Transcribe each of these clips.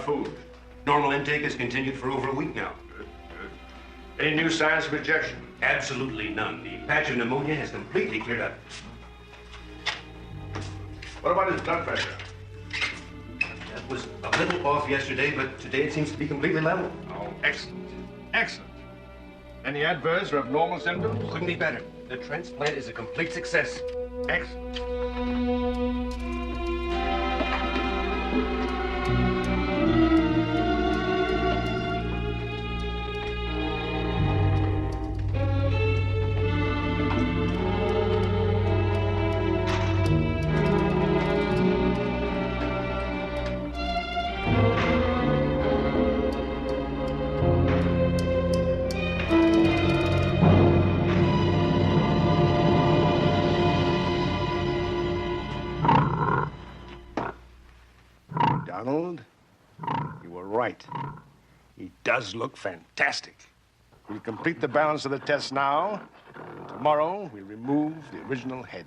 Food. Normal intake has continued for over a week now. Good, good. Any new signs of rejection? Absolutely none. The patch of pneumonia has completely cleared up. What about his blood pressure? That was a little off yesterday, but today it seems to be completely level. Oh, excellent. Excellent. Any adverse or abnormal symptoms? Couldn't be better. The transplant is a complete success. Excellent. Donald, you were right. He does look fantastic. We'll complete the balance of the test now. Tomorrow, we'll remove the original head.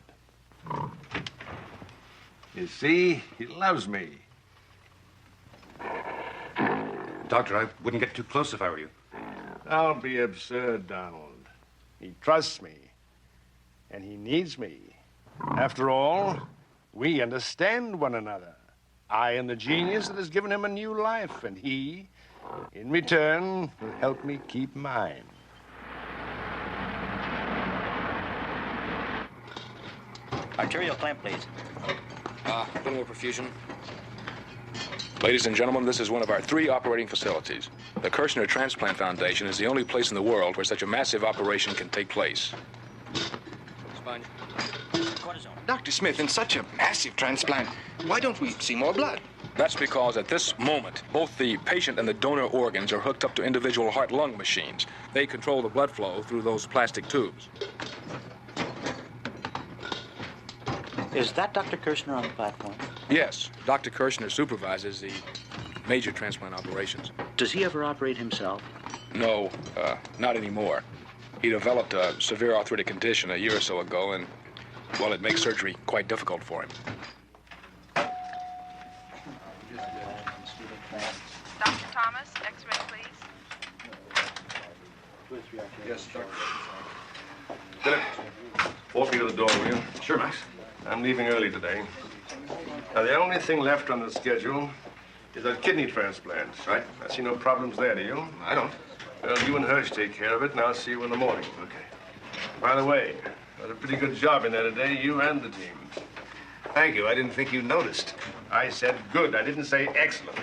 You see, he loves me. Doctor, I wouldn't get too close if I were you. Don't be absurd, Donald. He trusts me. And he needs me. After all, we understand one another. I am the genius that has given him a new life, and he, in return, will help me keep mine. Arterial clamp, please. Linear perfusion. Ladies and gentlemen, this is one of our 3 operating facilities. The Kirshner Transplant Foundation is the only place in the world where such a massive operation can take place. Sponge. Cortisone. Dr. Smith, in such a massive transplant, why don't we see more blood? That's because at this moment, both the patient and the donor organs are hooked up to individual heart-lung machines. They control the blood flow through those plastic tubes. Is that Dr. Kirshner on the platform? Yes, Dr. Kirshner supervises the major transplant operations. Does he ever operate himself? No, not anymore. He developed a severe arthritic condition a year or so ago, and, well, it makes surgery quite difficult for him. Dr. Thomas, X-ray, please. Yes, Doctor. Philip, walk me to the door, will you? Sure, Max. I'm leaving early today. Now, the only thing left on the schedule is that kidney transplant. Right. I see no problems there, do you? I don't. Well, you and Hirsch take care of it, and I'll see you in the morning. Okay. By the way, did a pretty good job in there today, you and the team. Thank you. I didn't think you noticed. I said good. I didn't say excellent.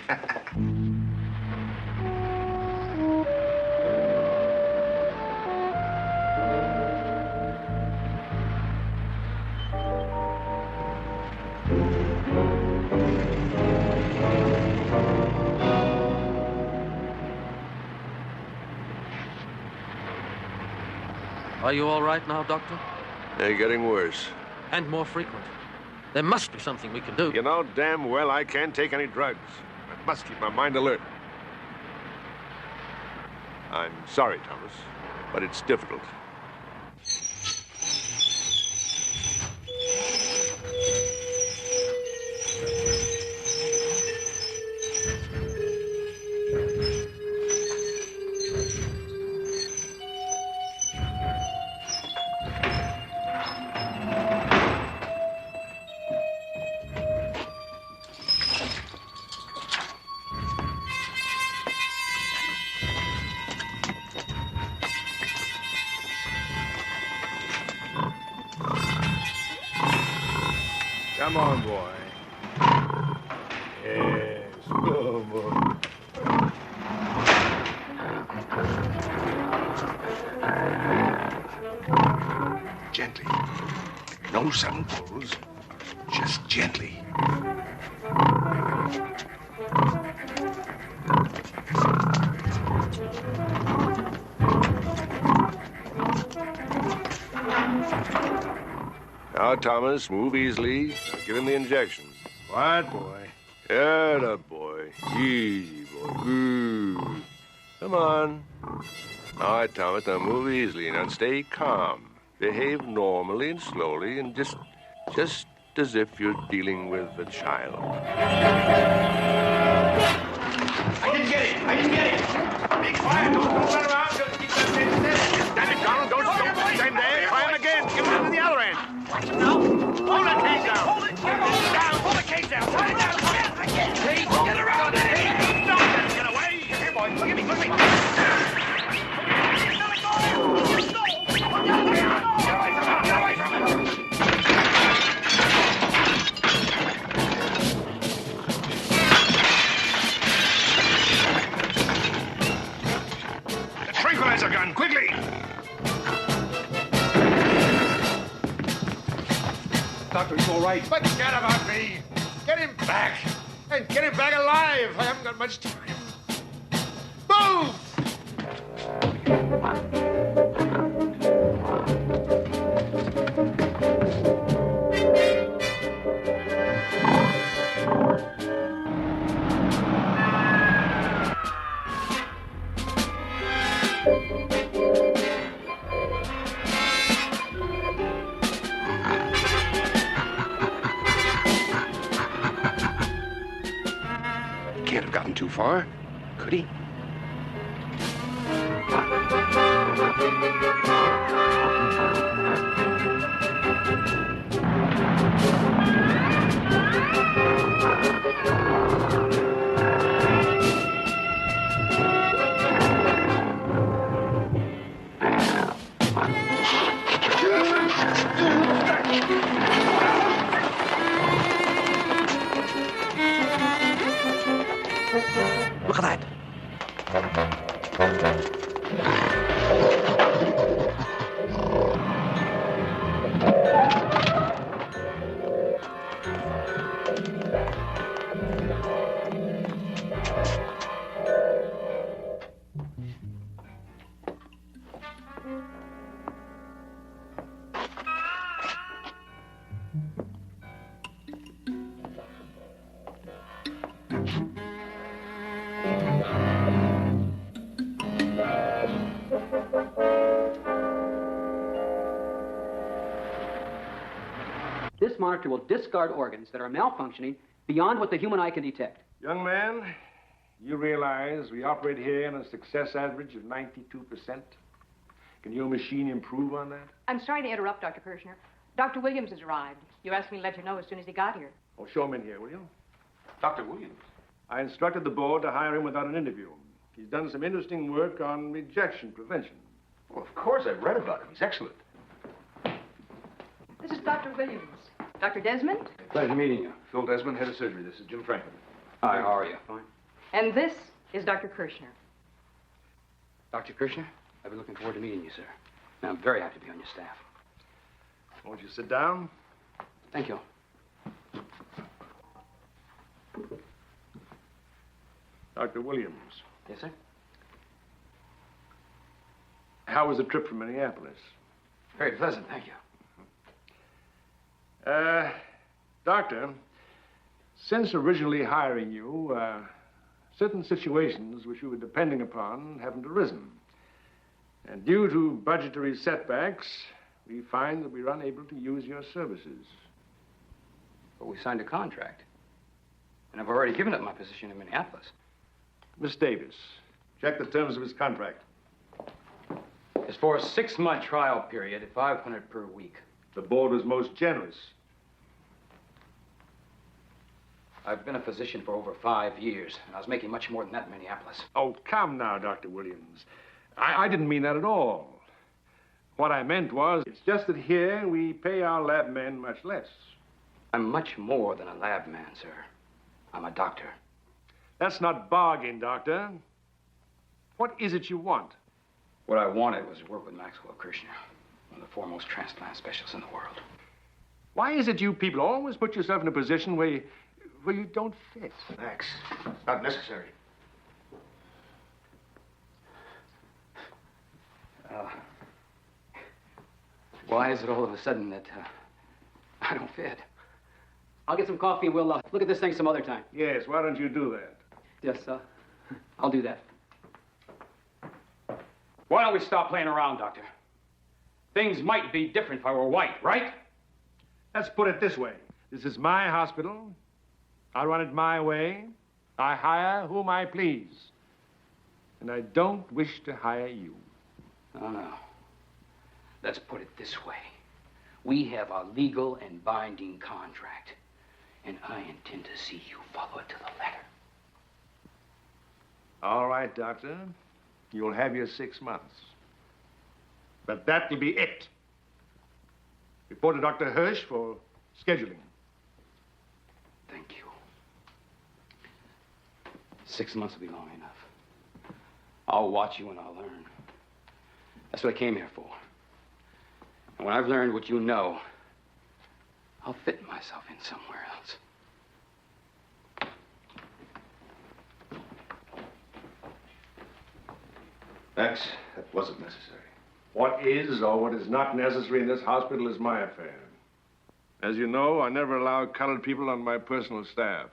Are you all right now, Doctor? They're getting worse. And more frequent. There must be something we can do. You know damn well I can't take any drugs. I must keep my mind alert. I'm sorry, Thomas. but it's difficult. Come on, boy. Yes, come on. Gently. No sudden pulls. Just gently. Now, Thomas, move easily. Now, give him the injection. Quiet, boy. Get up, boy. Easy, boy. Good. Come on. All right, Thomas, now move easily. Now stay calm. Behave normally and slowly and just as if you're dealing with a child. I didn't get it. Be quiet. Don't run around. Just keep that thing steady. Damn it, Donald, don't stop the same day. Try him again. Give him to the other end. Watch it now. Hold that cage down. Hold it down. Hold the cage down. Hold it down. I can't. Cage. Get around it. Don't let him get away. Here, boy. Look at me. Get away from it. The tranquilizer gun, quickly. Doctor, he's all right. Forget about me. Get him back. And get him back alive. I haven't got much time. Move! Can't have gotten too far, could he? Look at that. This monitor will discard organs that are malfunctioning beyond what the human eye can detect. Young man, you realize we operate here on a success average of 92%? Can your machine improve on that? I'm sorry to interrupt, Dr. Kirshner. Dr. Williams has arrived. You asked me to let you know as soon as he got here. Oh, show him in here, will you? Dr. Williams. I instructed the board to hire him without an interview. He's done some interesting work on rejection prevention. Well, of course, I've read about him. He's excellent. This is Dr. Williams. Dr. Desmond? Pleasure meeting you. Phil Desmond, head of surgery. This is Jim Franklin. Hi, how are you? Fine. And this is Dr. Kirshner. Dr. Kirshner, I've been looking forward to meeting you, sir. And I'm very happy to be on your staff. Won't you sit down? Thank you. Dr. Williams, Yes, sir? how was the trip from Minneapolis? Very pleasant, thank you. Doctor, since originally hiring you, certain situations which you were depending upon haven't arisen. And due to budgetary setbacks, we find that we're unable to use your services. But we signed a contract. And I've already given up my position in Minneapolis. Miss Davis, check the terms of his contract. It's for a 6-month trial period at $500 per week. The board was most generous. I've been a physician for over 5 years, and I was making much more than that in Minneapolis. Oh, come now, Dr. Williams. I didn't mean that at all. What I meant was, it's just that here we pay our lab men much less. I'm much more than a lab man, sir. I'm a doctor. That's not bargain, Doctor. What is it you want? What I wanted was to work with Maxwell Kirshner, one of the foremost transplant specialists in the world. Why is it you people always put yourself in a position where you don't fit? Max, it's not necessary. Why is it all of a sudden that I don't fit? I'll get some coffee and we'll look at this thing some other time. Yes, why don't you do that? Yes, I'll do that. Why don't we stop playing around, Doctor? Things might be different if I were white, right? Let's put it this way. This is my hospital. I run it my way. I hire whom I please. And I don't wish to hire you. Oh, no. Let's put it this way. We have a legal and binding contract, and I intend to see you follow it to the letter. All right, Doctor. You'll have your 6 months. But that will be it. Report to Dr. Hirsch for scheduling. Thank you. 6 months will be long enough. I'll watch you and I'll learn. That's what I came here for. And when I've learned what you know, I'll fit myself in somewhere else. Max, that wasn't necessary. What is or what is not necessary in this hospital is my affair. As you know, I never allow colored people on my personal staff.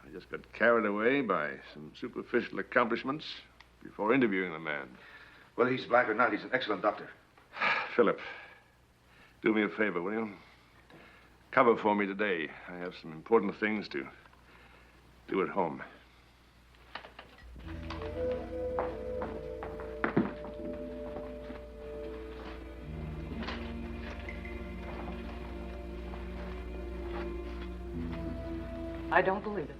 I just got carried away by some superficial accomplishments before interviewing the man. Whether he's black or not, he's an excellent doctor. Philip, do me a favor, will you? Cover for me today. I have some important things to do at home. I don't believe it.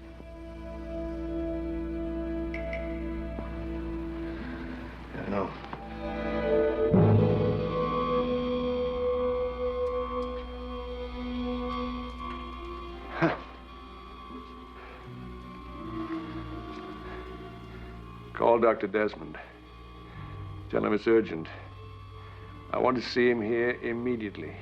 Yeah, no. Call Dr. Desmond. Tell him it's urgent. I want to see him here immediately.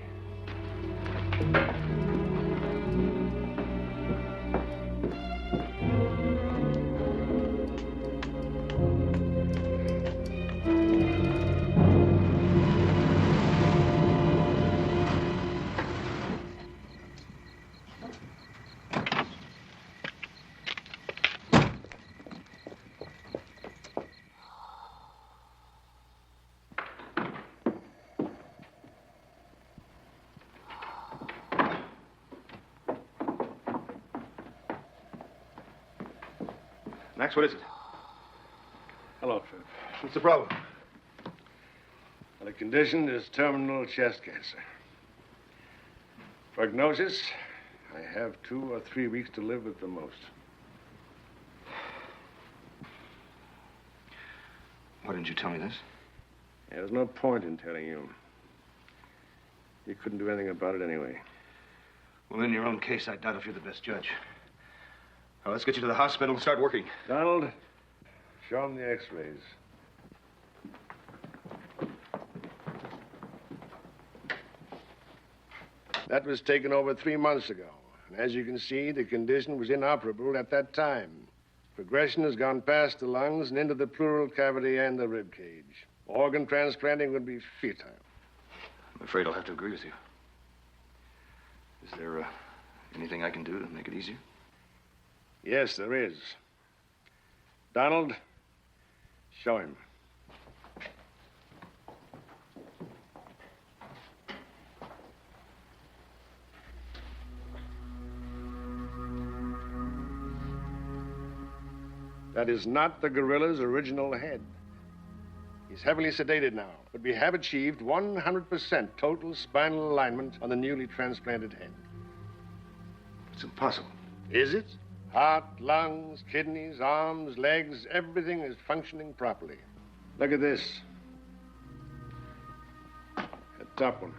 Max, what is it? Hello, Philip. What's the problem? The condition is terminal chest cancer. Prognosis, I have 2 or 3 weeks to live at the most. Why didn't you tell me this? There's no point in telling you. You couldn't do anything about it anyway. Well, in your own case, I doubt if you're the best judge. Now, let's get you to the hospital and start working. Donald, show him the x-rays. That was taken over 3 months ago. And as you can see, the condition was inoperable at that time. Progression has gone past the lungs and into the pleural cavity and the rib cage. Organ transplanting would be futile. I'm afraid I'll have to agree with you. Is there anything I can do to make it easier? Yes, there is. Donald, show him. That is not the gorilla's original head. He's heavily sedated now, but we have achieved 100% total spinal alignment on the newly transplanted head. It's impossible. Is it? Heart, lungs, kidneys, arms, legs, everything is functioning properly. Look at this. The top one.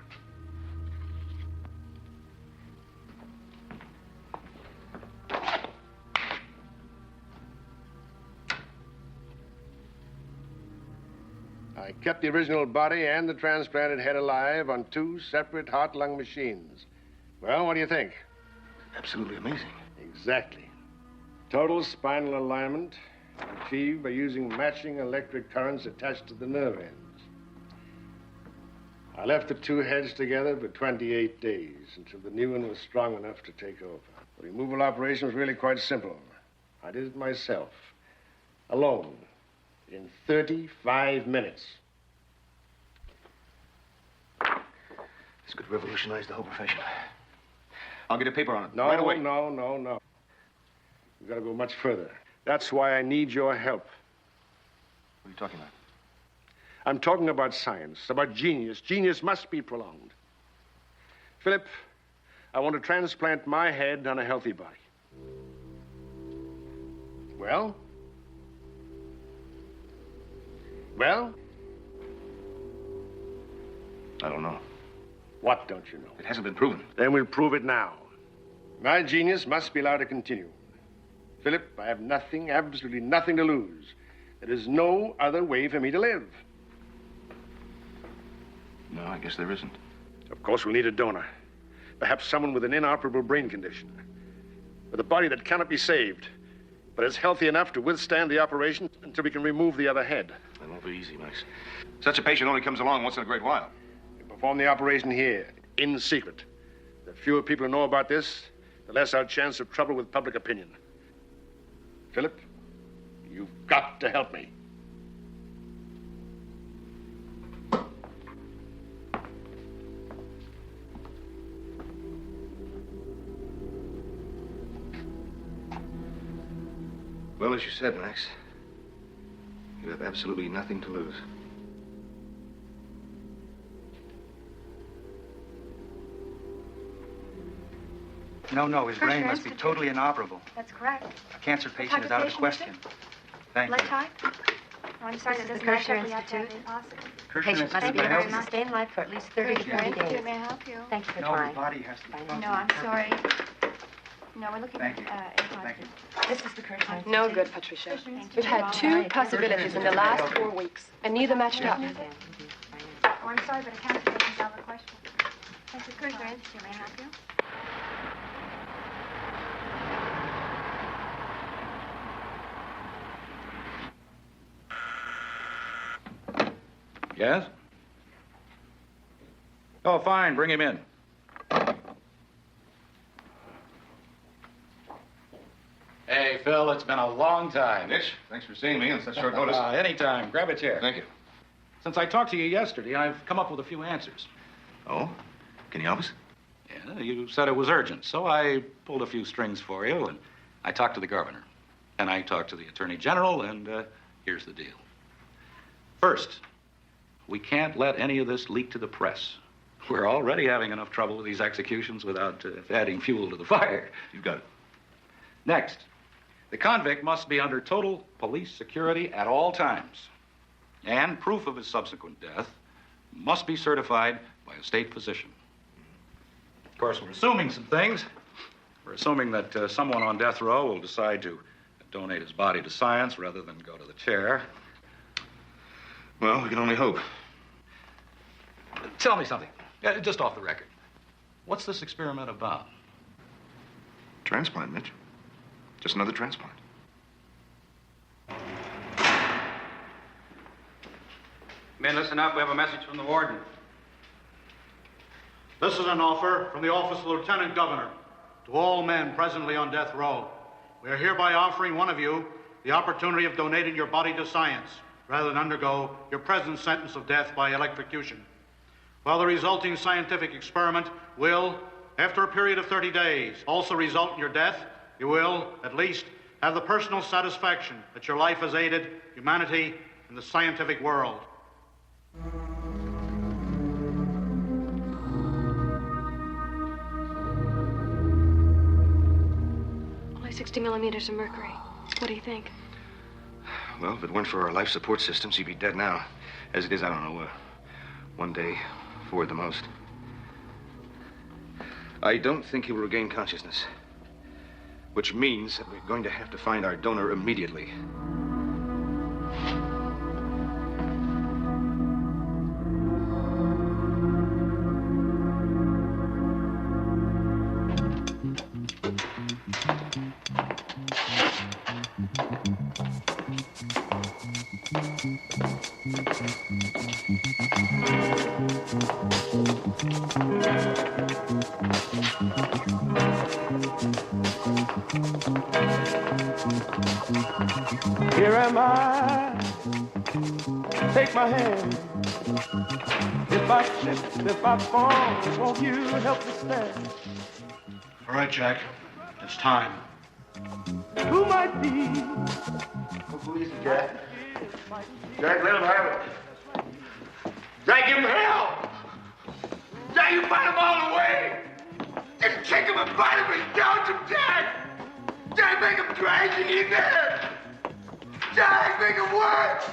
I kept the original body and the transplanted head alive on 2 separate heart-lung machines. Well, what do you think? Absolutely amazing. Exactly. Total spinal alignment achieved by using matching electric currents attached to the nerve ends. I left the 2 heads together for 28 days until the new one was strong enough to take over. The removal operation was really quite simple. I did it myself, alone, in 35 minutes. This could revolutionize the whole profession. I'll get a paper on it No, right away. No. We've got to go much further. That's why I need your help. What are you talking about? I'm talking about science, about genius. Genius must be prolonged. Philip, I want to transplant my head on a healthy body. Well? Well? I don't know. What don't you know? It hasn't been proven. Then we'll prove it now. My genius must be allowed to continue. Philip, I have nothing, absolutely nothing to lose. There is no other way for me to live. No, I guess there isn't. Of course, we'll need a donor. Perhaps someone with an inoperable brain condition. With a body that cannot be saved, but is healthy enough to withstand the operation until we can remove the other head. That won't be easy, Max. Such a patient only comes along once in a great while. We perform the operation here, in secret. The fewer people who know about this, the less our chance of trouble with public opinion. Philip, you've got to help me. Well, as you said, Max, you have absolutely nothing to lose. No, his brain must be totally inoperable. That's correct. A cancer patient is out of the question. Thank you. Blood type? Oh, I'm sorry, that doesn't match up with the Institute. possible. Patient must be able to sustain life for at least 30 to 40 days. May I help you? Thank you for No, trying. his body has to be functioning. No, I'm sorry. No, we're looking Thank you. at Thank you. This is the Kirshner Institute. No good, Patricia. Thank We've you. had 2 possibilities in the last 4 weeks, and neither matched up. Oh, I'm sorry, but a cancer patient's out of the question. Thank you, Kirshner Institute. May I help you? Yes? Oh, fine. Bring him in. Hey, Phil, it's been a long time. Mitch, thanks for seeing me on such short notice. Anytime. Grab a chair. Thank you. Since I talked to you yesterday, I've come up with a few answers. Oh? Can you help us? Yeah, you said it was urgent, so I pulled a few strings for you, and I talked to the governor. And I talked to the attorney general, and here's the deal. First, we can't let any of this leak to the press. We're already having enough trouble with these executions without adding fuel to the fire. You've got it. Next, the convict must be under total police security at all times. And proof of his subsequent death must be certified by a state physician. Of course, we're assuming some things. We're assuming that someone on death row will decide to donate his body to science rather than go to the chair. Well, we can only hope. Tell me something, just off the record. What's this experiment about? Transplant, Mitch. Just another transplant. Men, listen up. We have a message from the warden. This is an offer from the office of the Lieutenant Governor to all men presently on death row. We are hereby offering one of you the opportunity of donating your body to science rather than undergo your present sentence of death by electrocution. While the resulting scientific experiment will, after a period of 30 days, also result in your death, you will, at least, have the personal satisfaction that your life has aided humanity and the scientific world. Only 60 millimeters of mercury. What do you think? Well, if it weren't for our life support systems, he'd be dead now. As it is, I don't know, one day, 4 at the most. I don't think he will regain consciousness. Which means that we're going to have to find our donor immediately. Here am I, take my hand. If I slip, if I fall, won't you help me stand? All right, Jack, it's time. Who might be? Who is it, Jack? Jack, let him have it. Jack, give him hell! Jack, you fight him all the way! Just kick him and bite him and gouge him, Jack! Jack, make him drag you in there! Jack, make him work!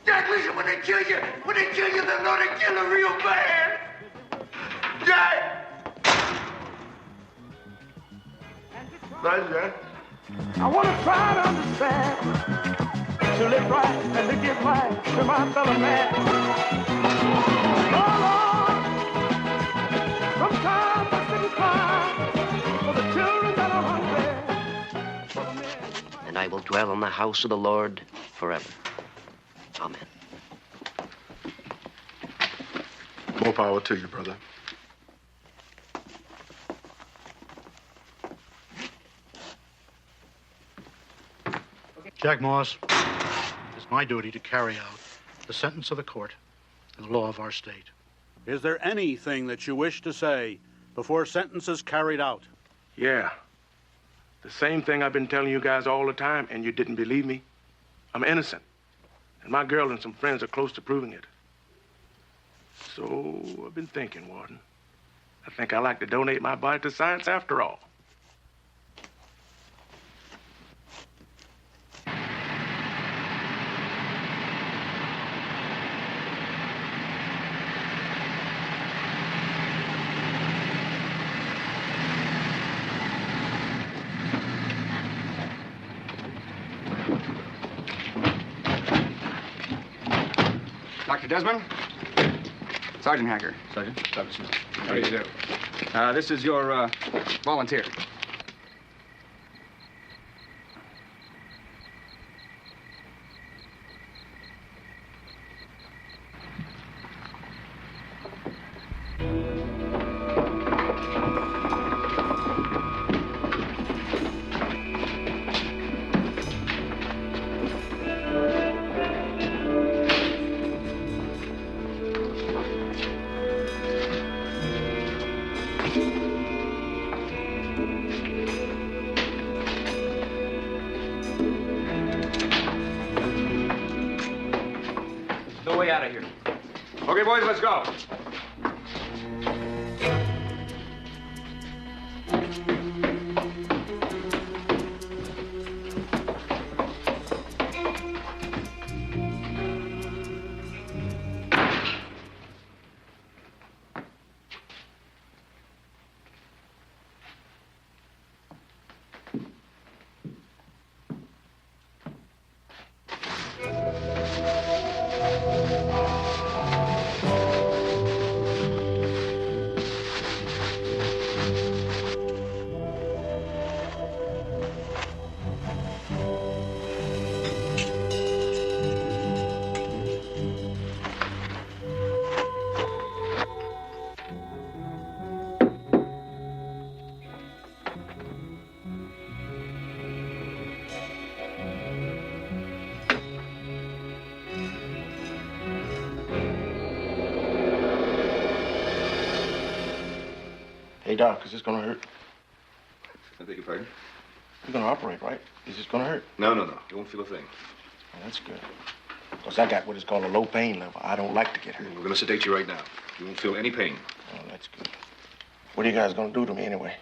Jack, listen, when they kill you, they know they kill a real man! Jack! Right, Jack? I want to try to understand, to live right and to give right to my fellow man. Oh, Lord, sometimes I sit and cry for the children that are hungry. And I will dwell in the house of the Lord forever. Amen. More power to you, brother. Jack Moss, it's my duty to carry out the sentence of the court and the law of our state. Is there anything that you wish to say before sentence is carried out? Yeah. The same thing I've been telling you guys all the time, and you didn't believe me. I'm innocent. And my girl and some friends are close to proving it. So I've been thinking, Warden. I think I'd like to donate my body to science after all. Dr. Desmond? Sergeant Hacker. Sergeant? Dr. Smith. How do you do? This is your volunteer. No way out of here. Okay, boys, let's go. Hey, Doc, is this gonna hurt? I beg your pardon? You're gonna operate, right? Is this gonna hurt? No. You won't feel a thing. Oh, that's good. Because I got what is called a low pain level. I don't like to get hurt. We're gonna sedate you right now. You won't feel any pain. Oh, that's good. What are you guys gonna do to me anyway?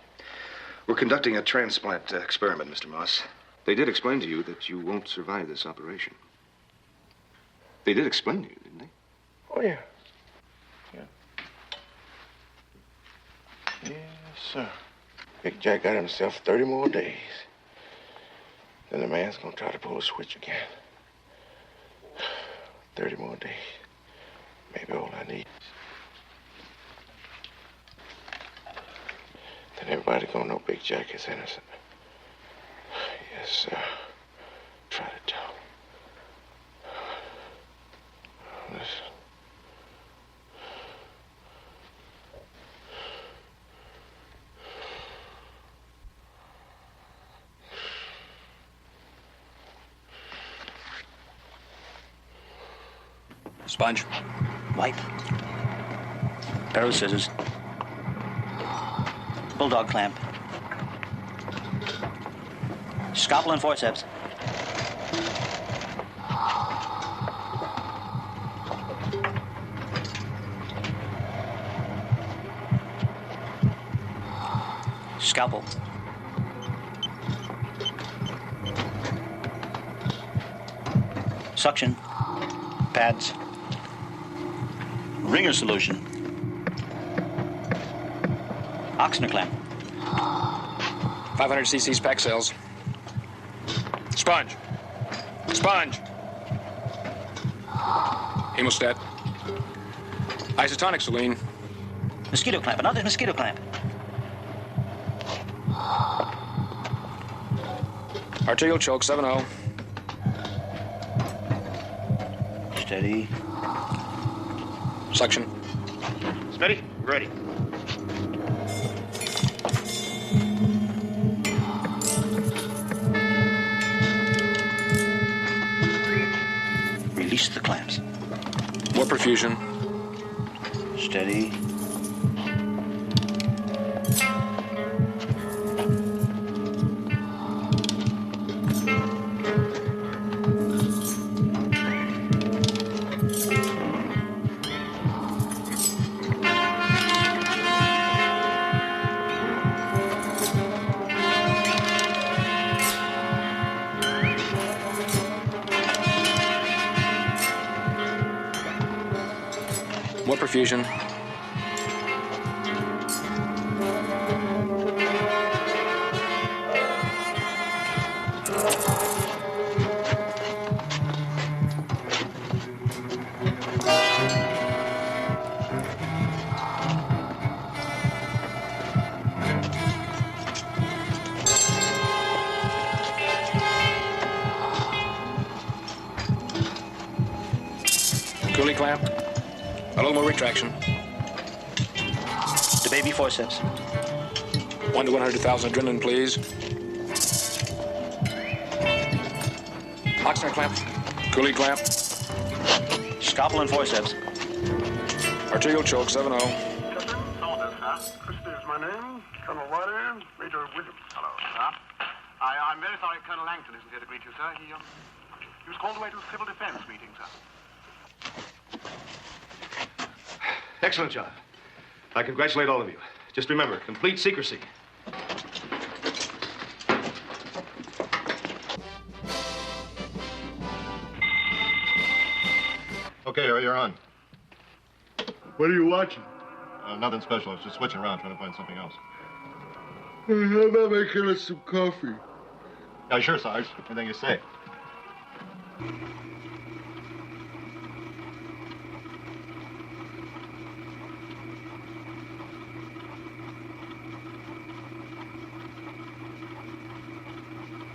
We're conducting a transplant experiment, Mr. Moss. They did explain to you that you won't survive this operation. They did explain to you, didn't they? Oh, yeah. Yes, sir. Big Jack got himself 30 more days. Then the man's gonna try to pull a switch again. 30 more days. Maybe all I need. Then everybody gonna know Big Jack is innocent. Yes, sir. Try to tell. Listen. Sponge. Wipe. Pair of scissors. Bulldog clamp. Scalpel and forceps. Scalpel. Suction. Pads. Ringer solution. Oxner clamp. 500 cc's pack cells. Sponge. Hemostat. Isotonic saline. Mosquito clamp. Another mosquito clamp. Arterial choke, 7-0. Steady. Suction. Smitty, ready. Release the clamps. More perfusion. Steady. More perfusion. Cooling clamp. A little more retraction. The baby forceps. 1 to 100,000 adrenaline, please. Oxner clamp. Coolie clamp. Scalpel and forceps. Arterial choke, 7-0. Christie is my name. Colonel Wiley, Major Williams. Hello, sir. I'm very sorry Colonel Langton isn't here to greet you, sir. He was called away to a civil defense meeting, sir. Excellent job. I congratulate all of you. Just remember, complete secrecy. Okay, you're on. What are you watching? Nothing special. It's just switching around, trying to find something else. How about making us some coffee? Yeah, sure, Sarge. Anything you say.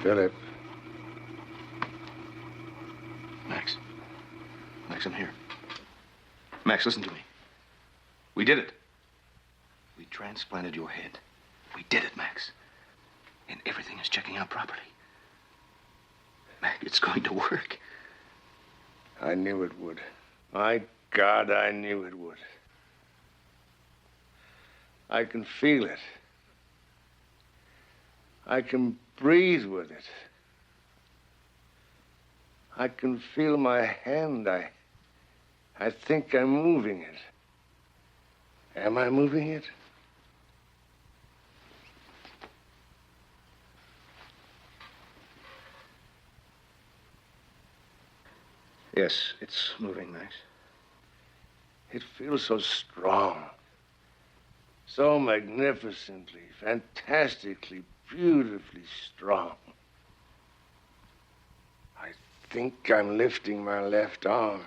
Philip. Max, I'm here. Max, listen to me. We did it. We transplanted your head. We did it, Max. And everything is checking out properly. Max, it's going to work. I knew it would. My God, I knew it would. I can feel it. I can breathe with it. I can feel my hand. I think I'm moving it. Am I moving it? Yes, it's moving, Max. It feels so strong. So magnificently, fantastically, beautifully strong. I think I'm lifting my left arm.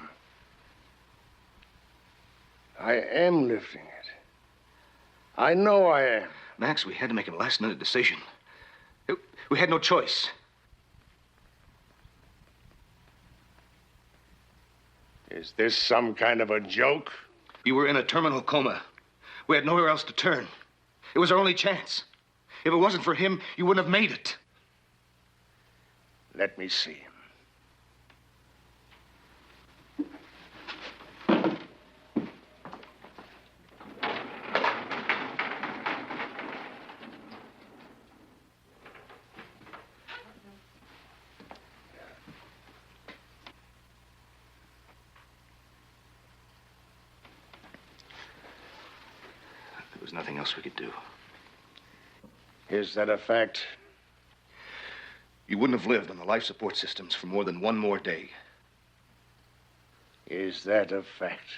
I am lifting it. I know I am. Max, we had to make a last-minute decision. We had no choice. Is this some kind of a joke? You were in a terminal coma. We had nowhere else to turn. It was our only chance. If it wasn't for him, you wouldn't have made it. Let me see him. There was nothing else we could do. Is that a fact? You wouldn't have lived on the life support systems for more than one more day. Is that a fact?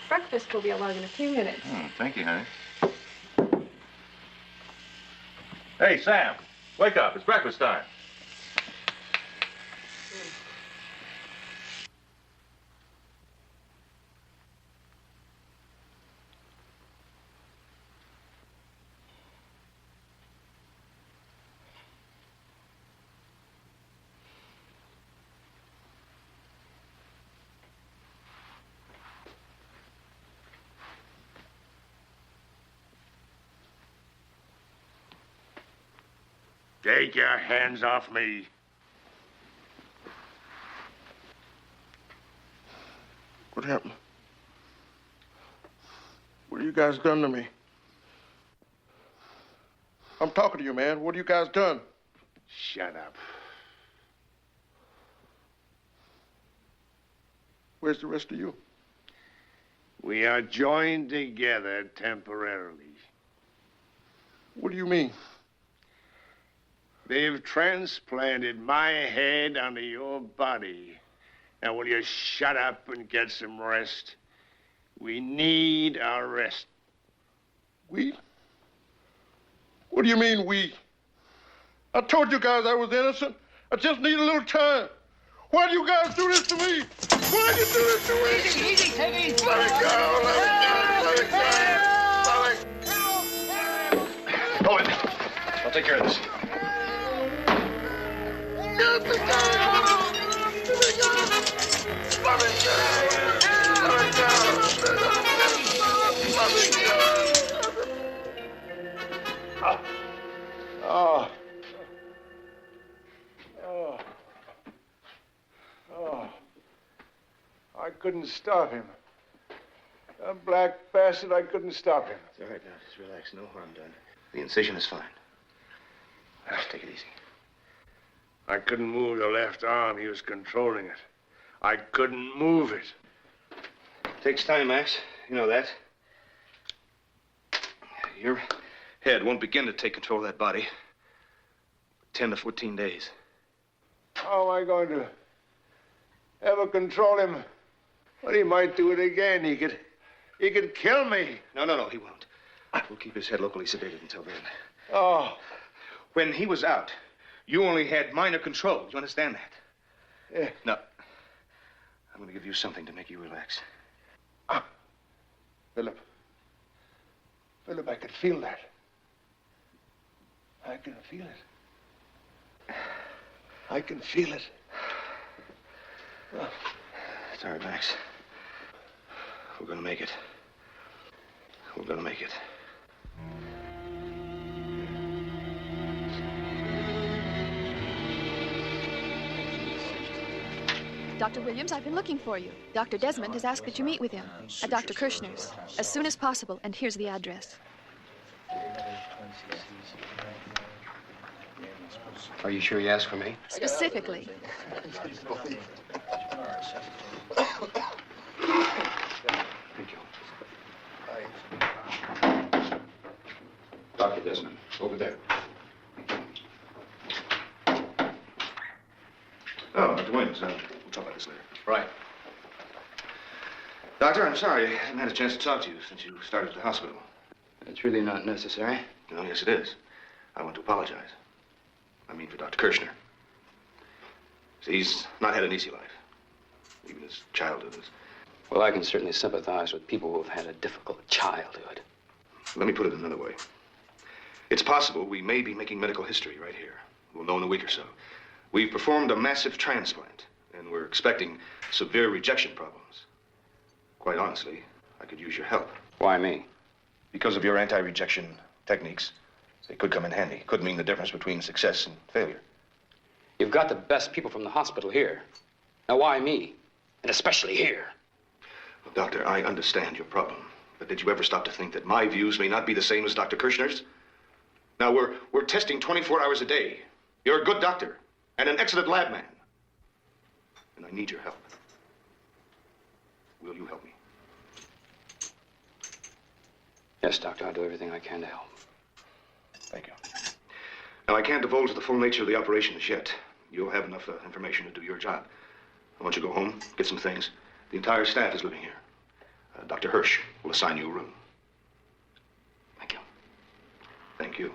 Breakfast will be along in a few minutes. Thank you, honey. Hey, Sam, wake up. It's breakfast time. Take your hands off me. What happened? What have you guys done to me? I'm talking to you, man. What have you guys done? Shut up. Where's the rest of you? We are joined together temporarily. What do you mean? They've transplanted my head onto your body. Now, will you shut up and get some rest? We need our rest. We? What do you mean, we? I told you guys I was innocent. I just need a little time. Why do you guys do this to me? Why do you do this to me? Easy, take it easy. Let it go, let it go, let it go. Hold it. I'll take care of this. Let me go. Let me go. Let me go. Let me go. Oh. I couldn't stop him. A black bastard, I couldn't stop him. It's all right now. Just relax. No harm done. The incision is fine. Just take it easy. I couldn't move the left arm. He was controlling it. I couldn't move it. Takes time, Max. You know that. Your head won't begin to take control of that body. 10 to 14 days. How am I going to ever control him? Well, he might do it again. He could kill me. No, he won't. We'll keep his head locally sedated until then. Oh. When he was out, you only had minor control. You understand that? Yeah. No. I'm going to give you something to make you relax. Philip, I can feel that. I can feel it. I can feel it. It's all right, Max. We're going to make it. We're going to make it. Dr. Williams, I've been looking for you. Dr. Desmond has asked that you meet with him at Dr. Kirshner's as soon as possible, and here's the address. Are you sure you asked for me? Specifically. Thank you. Dr. Desmond, over there. Oh, Dr. Williams, we'll talk about this later. Right. Doctor, I'm sorry I haven't had a chance to talk to you since you started at the hospital. It's really not necessary. No, yes, it is. I want to apologize. I mean for Dr. Kirshner. See, he's not had an easy life. Even his childhood is... Well, I can certainly sympathize with people who have had a difficult childhood. Let me put it another way. It's possible we may be making medical history right here. We'll know in a week or so. We've performed a massive transplant, and we're expecting severe rejection problems. Quite honestly, I could use your help. Why me? Because of your anti-rejection techniques. They could come in handy. Could mean the difference between success and failure. You've got the best people from the hospital here. Now, why me? And especially here. Well, Doctor, I understand your problem. But did you ever stop to think that my views may not be the same as Dr. Kirshner's? Now, we're testing 24 hours a day. You're a good doctor and an excellent lab man. And I need your help. Will you help me? Yes, Doctor, I'll do everything I can to help. Thank you. Now, I can't divulge the full nature of the operation as yet. You'll have enough information to do your job. I want you to go home, get some things. The entire staff is living here. Dr. Hirsch will assign you a room. Thank you. Thank you.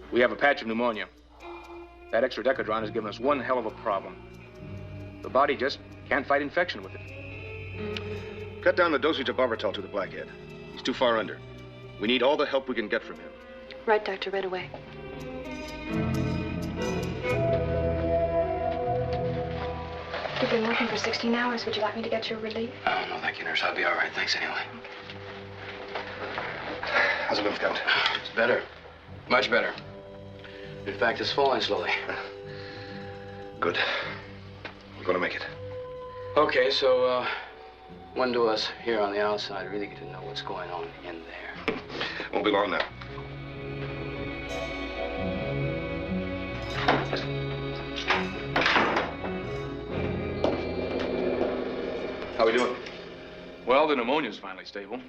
We have a patch of pneumonia. That extra decadron has given us one hell of a problem. The body just can't fight infection with it. Cut down the dosage of Barbital to the blackhead. He's too far under. We need all the help we can get from him. Right, Doctor, right away. You've been working for 16 hours. Would you like me to get you a relief? Oh, no, thank you, nurse. I'll be all right. Thanks anyway. How's the lymph count? It's better. Much better. In fact, it's falling slowly. Good. We're going to make it. Okay, so, when do us here on the outside really get to know what's going on in there? Won't be long now. How we doing? Well, the pneumonia's finally stable.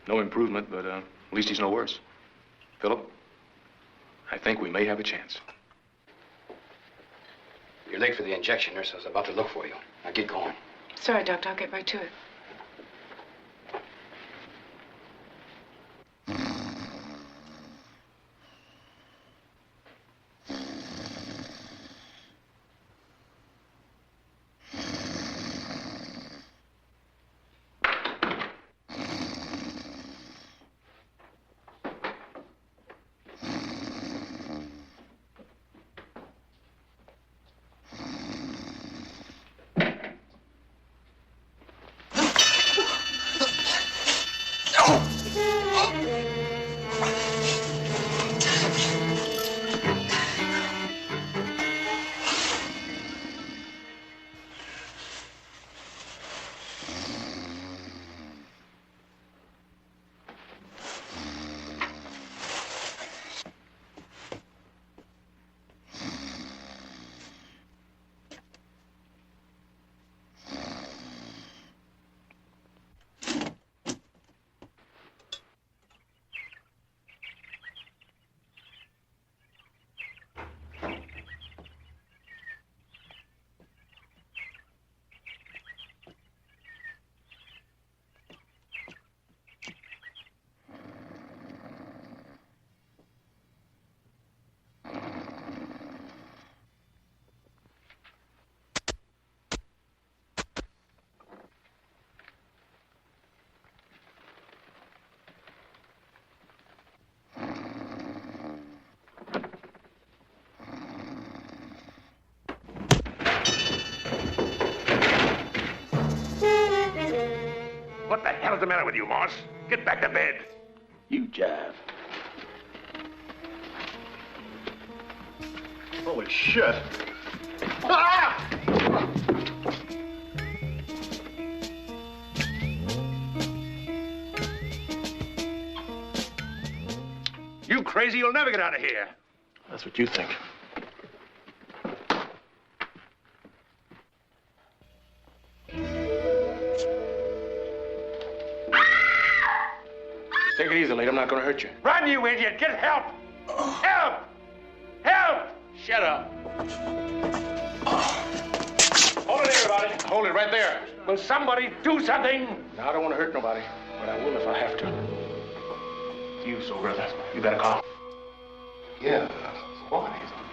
No improvement, but at least he's no worse. Philip, I think we may have a chance. You're late for the injection, nurse. I was about to look for you. Now get going. Sorry, Doctor. I'll get right to it. What the hell is the matter with you, Moss? Get back to bed. You jive. Holy shit. Ah! You crazy, you'll never get out of here. That's what you think. Take it easy, lady. I'm not gonna hurt you. Run, you idiot! Get help! Help! Help! Shut up. Hold it, everybody. Hold it right there. Will somebody do something? Now, I don't want to hurt nobody, but I will if I have to. You, so brother, you better call. Yeah, what?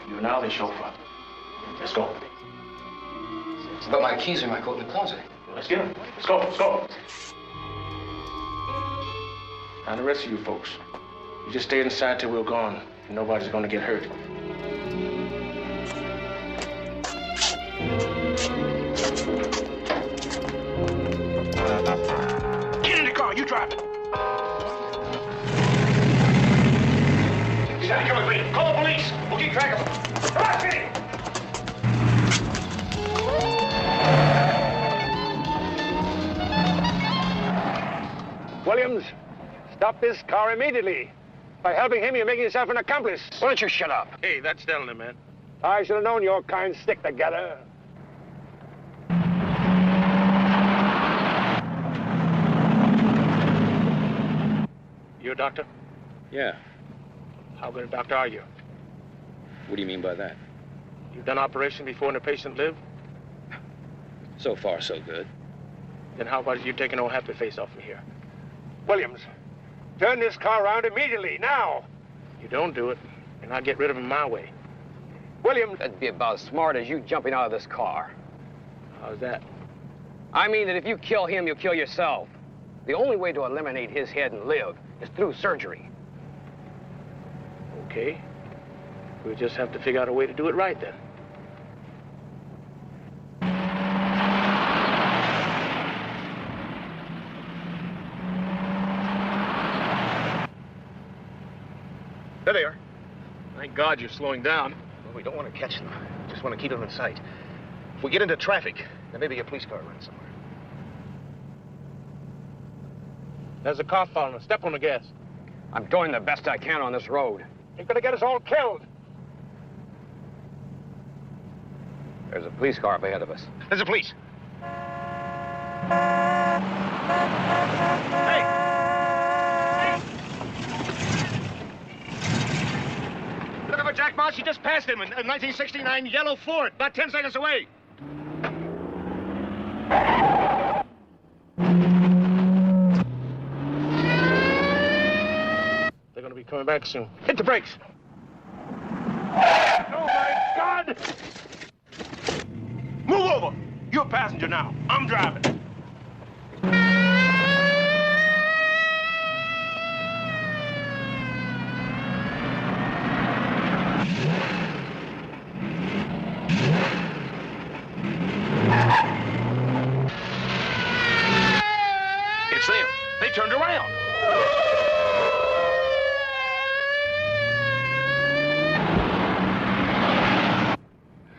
You're now the chauffeur. Let's go. But my keys are in my coat in the closet. Let's get them. Let's go. Let's go. Now, the rest of you folks, you just stay inside till we're gone. And nobody's gonna get hurt. Get in the car, you drive it. You gotta come with me. Call the police. We'll keep track of them. Come on, Vinny. Williams, stop this car immediately. By helping him, you're making yourself an accomplice. Why don't you shut up? Hey, that's telling him, man. I should have known your kind stick together. You a doctor? Yeah. How good a doctor are you? What do you mean by that? You've done operation before and the patient lived? So far, so good. Then how about you take an old happy face off me here? Williams, turn this car around immediately, now. You don't do it, and I'll get rid of him my way. Williams. That'd be about as smart as you jumping out of this car. How's that? I mean that if you kill him, you'll kill yourself. The only way to eliminate his head and live is through surgery. Okay. We'll just have to figure out a way to do it right then. There they are. Thank God you're slowing down. Well, we don't want to catch them. We just want to keep them in sight. If we get into traffic, then maybe a police car runs somewhere. There's a car following us. Step on the gas. I'm doing the best I can on this road. You're gonna get us all killed. There's a police car up ahead of us. There's a police. Hey! Look for Jack Marsh. He just passed him in a 1969 yellow Ford, about 10 seconds away. They're gonna be coming back soon. Hit the brakes. Oh, my God! Move over. You're a passenger now. I'm driving. It's them. They turned around.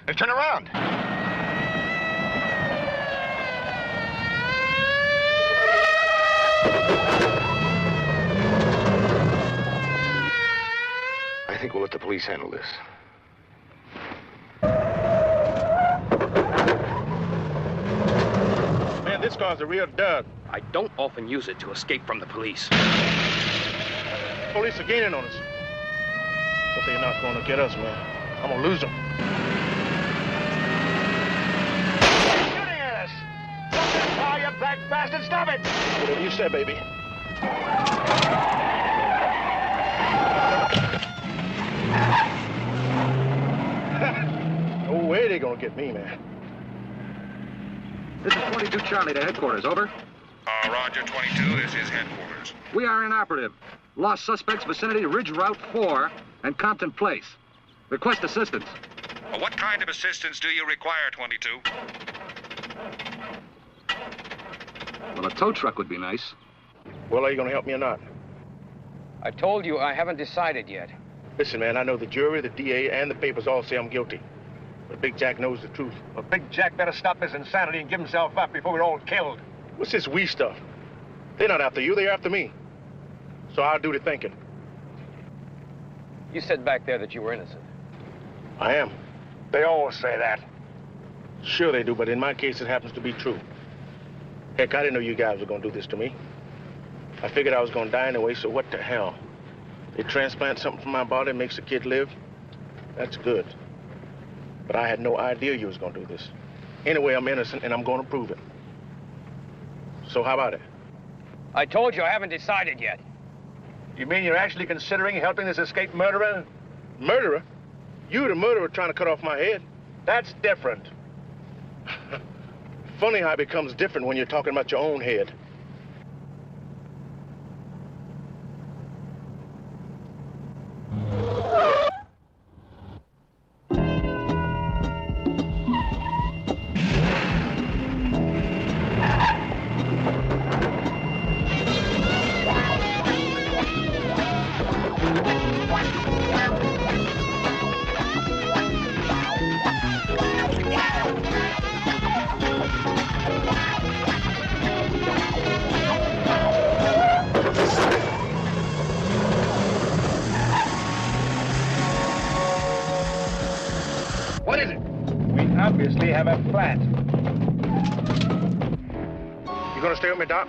They turn around. I think we'll let the police handle this. Man, this car's a real dud. I don't often use it to escape from the police. Police are gaining on us. But they're not going to get us, man. I'm going to lose them. Shooting at us! Stop that car, you black bastard! Stop it! Whatever you said, baby. No way they're going to get me, man. This is 22 Charlie to headquarters, over. Roger, 22, this is headquarters. We are inoperative. Lost suspects vicinity Ridge Route 4 and Compton Place. Request assistance. What kind of assistance do you require, 22? Well, a tow truck would be nice. Well, are you going to help me or not? I told you I haven't decided yet. Listen, man, I know the jury, the DA, and the papers all say I'm guilty. But Big Jack knows the truth. Well, Big Jack better stop his insanity and give himself up before we're all killed. What's this we stuff? They're not after you, they're after me. So I'll do the thinking. You said back there that you were innocent. I am. They always say that. Sure they do, but in my case, it happens to be true. Heck, I didn't know you guys were gonna do this to me. I figured I was gonna die anyway, so what the hell? They transplant something from my body, makes a kid live. That's good. But I had no idea you was gonna do this. Anyway, I'm innocent, and I'm gonna prove it. So how about it? I told you I haven't decided yet. You mean you're actually considering helping this escaped murderer? Murderer? You the murderer trying to cut off my head? That's different. Funny how it becomes different when you're talking about your own head. What is it? We obviously have a flat. You gonna stay with me, Doc?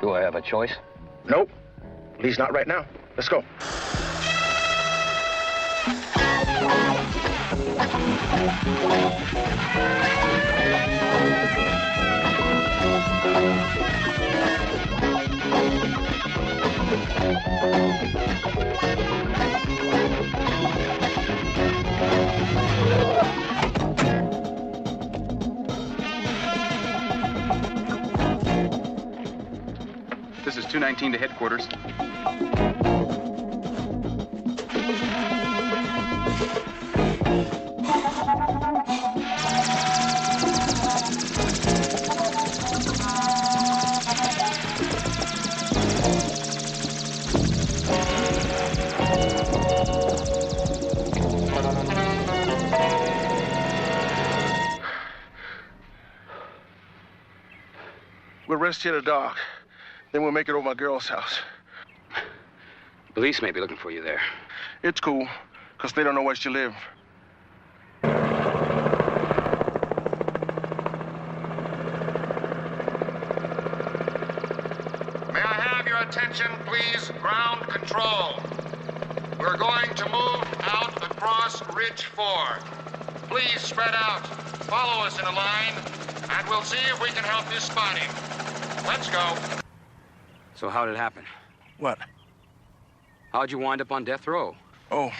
Do I have a choice? Nope. At least not right now. Let's go. This is 219 to headquarters. We'll rest here at the dock. Then we'll make it over my girl's house. Police may be looking for you there. It's cool, because they don't know where she lives. May I have your attention, please? Ground control. We're going to move out across Ridge 4. Please spread out. Follow us in a line, and we'll see if we can help you spot him. Let's go. So how did it happen? What? How'd you wind up on death row? Oh,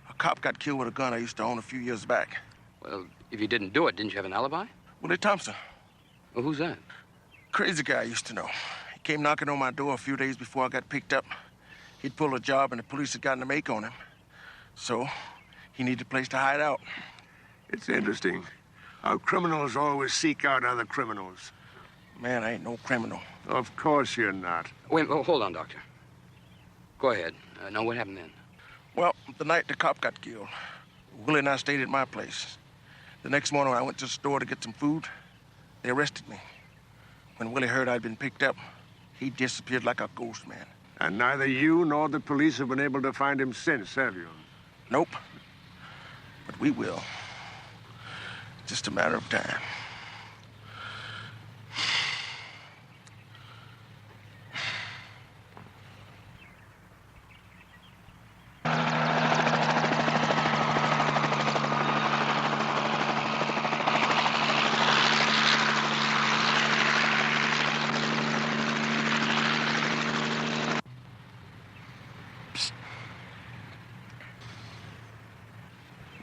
a cop got killed with a gun I used to own a few years back. Well, if you didn't do it, didn't you have an alibi? Willie Thompson. Well, who's that? Crazy guy I used to know. He came knocking on my door a few days before I got picked up. He'd pulled a job and the police had gotten a make on him. So, he needed a place to hide out. It's interesting how criminals always seek out other criminals. Man, I ain't no criminal. Of course you're not. Wait, oh, hold on, Doctor. Go ahead. Now, what happened then? Well, the night the cop got killed, Willie and I stayed at my place. The next morning, I went to the store to get some food. They arrested me. When Willie heard I'd been picked up, he disappeared like a ghost, man. And neither you nor the police have been able to find him since, have you? Nope. But we will. Just a matter of time.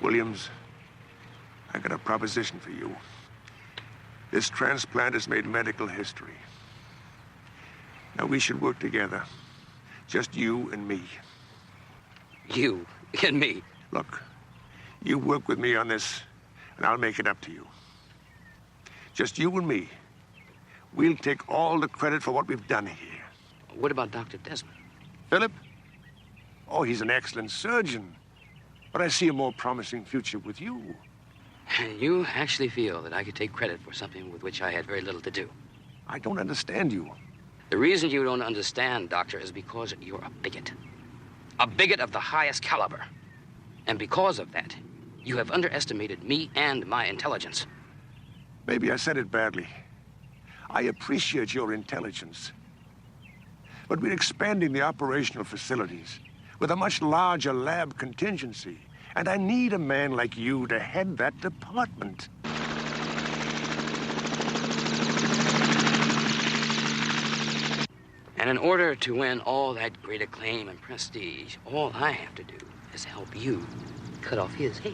Williams, I got a proposition for you. This transplant has made medical history. Now, we should work together. Just you and me. You and me? Look, you work with me on this, and I'll make it up to you. Just you and me. We'll take all the credit for what we've done here. What about Dr. Desmond? Philip? Oh, he's an excellent surgeon. But I see a more promising future with you. You actually feel that I could take credit for something with which I had very little to do? I don't understand you. The reason you don't understand, Doctor, is because you're a bigot. A bigot of the highest caliber. And because of that, you have underestimated me and my intelligence. Maybe I said it badly. I appreciate your intelligence. But we're expanding the operational facilities with a much larger lab contingency. And I need a man like you to head that department. And in order to win all that great acclaim and prestige, all I have to do is help you cut off his head.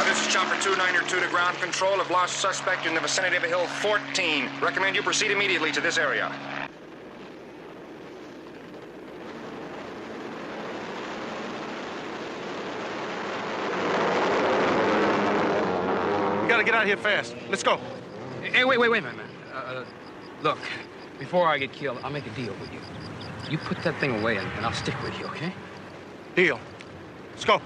This is Chopper 292 to ground control of lost suspect in the vicinity of Hill 14. Recommend you proceed immediately to this area. We gotta get out of here fast. Let's go. Hey, wait a minute. Look, before I get killed, I'll make a deal with you. You put that thing away and I'll stick with you, okay? Deal. Let's go.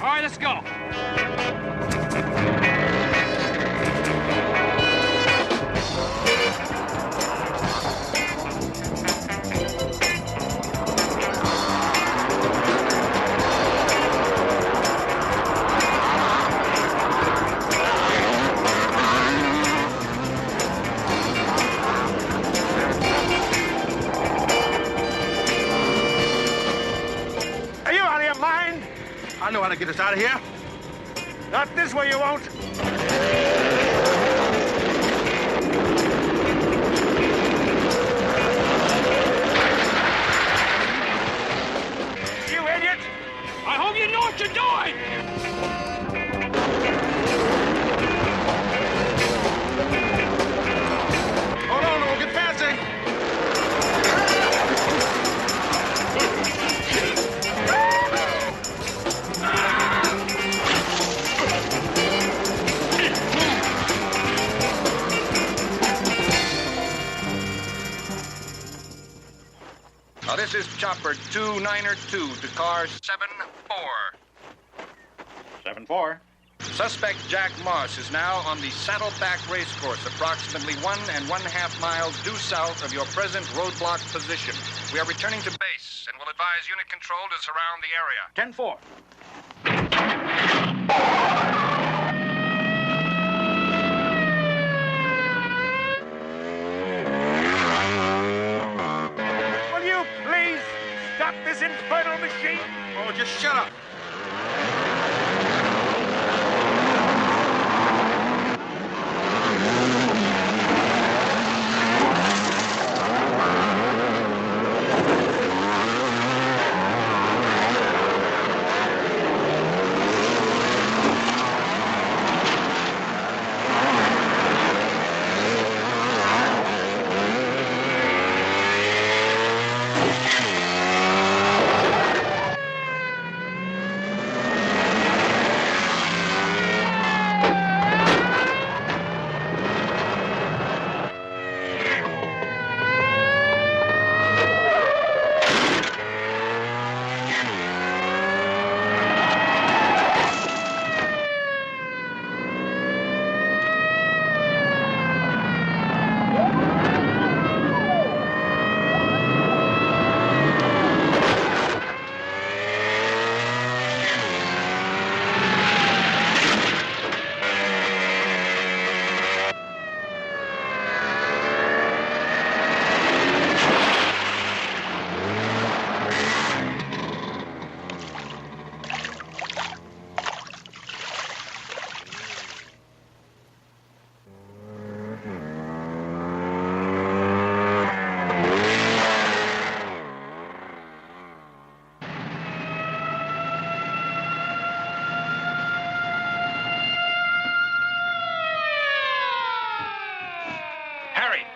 All right, let's go. Are you out of your mind? I know how to get us out of here. Not this way, you won't. You idiot! I hope you know what you're doing! Hold on, we'll get fancy. This is Chopper 292 to car 74. 7-4. Suspect Jack Moss is now on the Saddleback Racecourse, approximately 1.5 miles due south of your present roadblock position. We are returning to base and will advise Unit Control to surround the area. 10-4. Will you please stop this infernal machine? Oh, just shut up.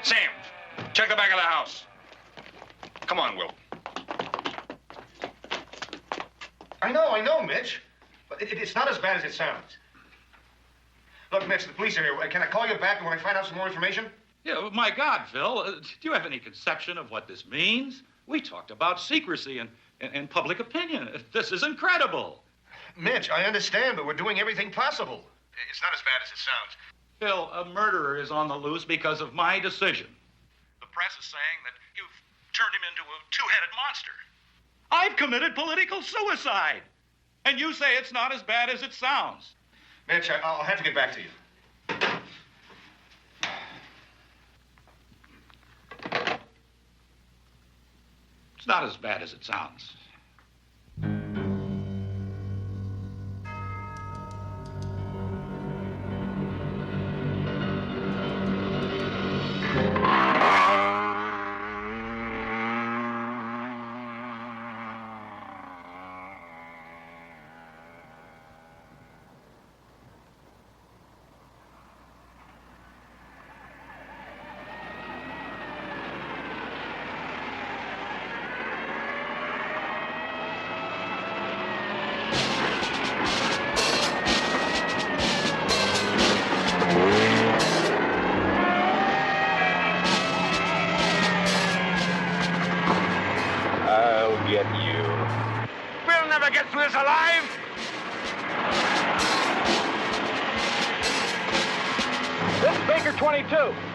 Sam, check the back of the house. Come on, Will. I know, Mitch. But it's not as bad as it sounds. Look, Mitch, the police are here. Can I call you back when I find out some more information? Yeah, my God, Phil, do you have any conception of what this means? We talked about secrecy and public opinion. This is incredible. Mitch, I understand, but we're doing everything possible. It's not as bad as it sounds. Phil, a murderer is on the loose because of my decision. The press is saying that you've turned him into a two-headed monster. I've committed political suicide. And you say it's not as bad as it sounds. Mitch, I'll have to get back to you. It's not as bad as it sounds.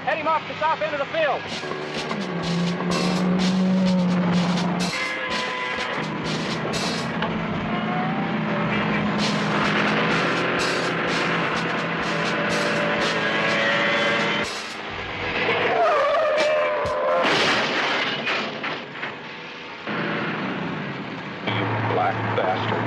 Head him off the south end of the field. You black bastard.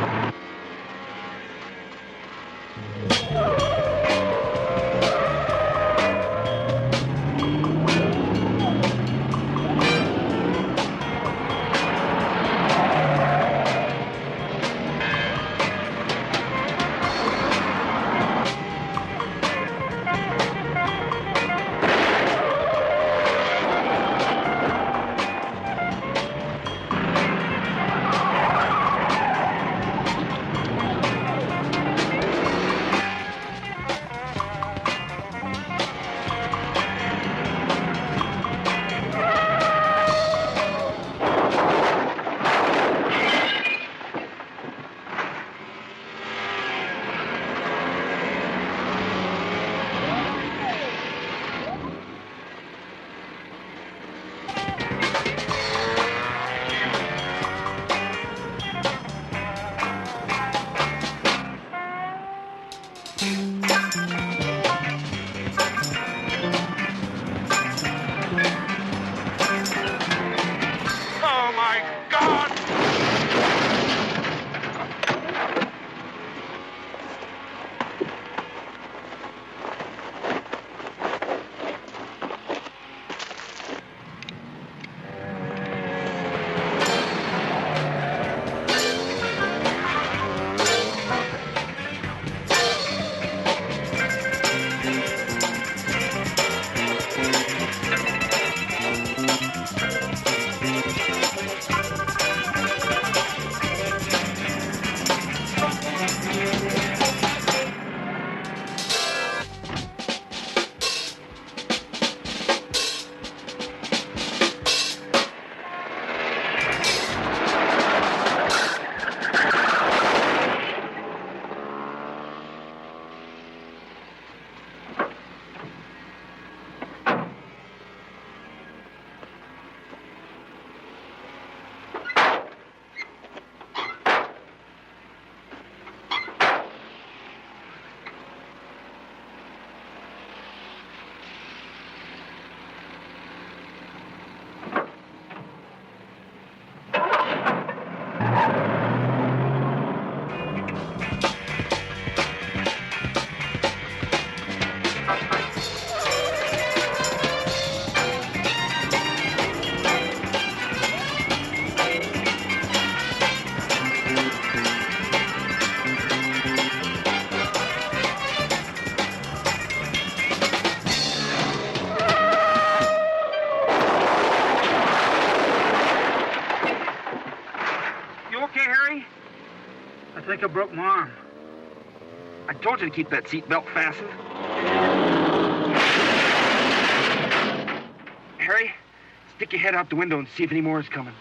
I think I broke my arm. I told you to keep that seatbelt fastened. Harry, stick your head out the window and see if any more is coming.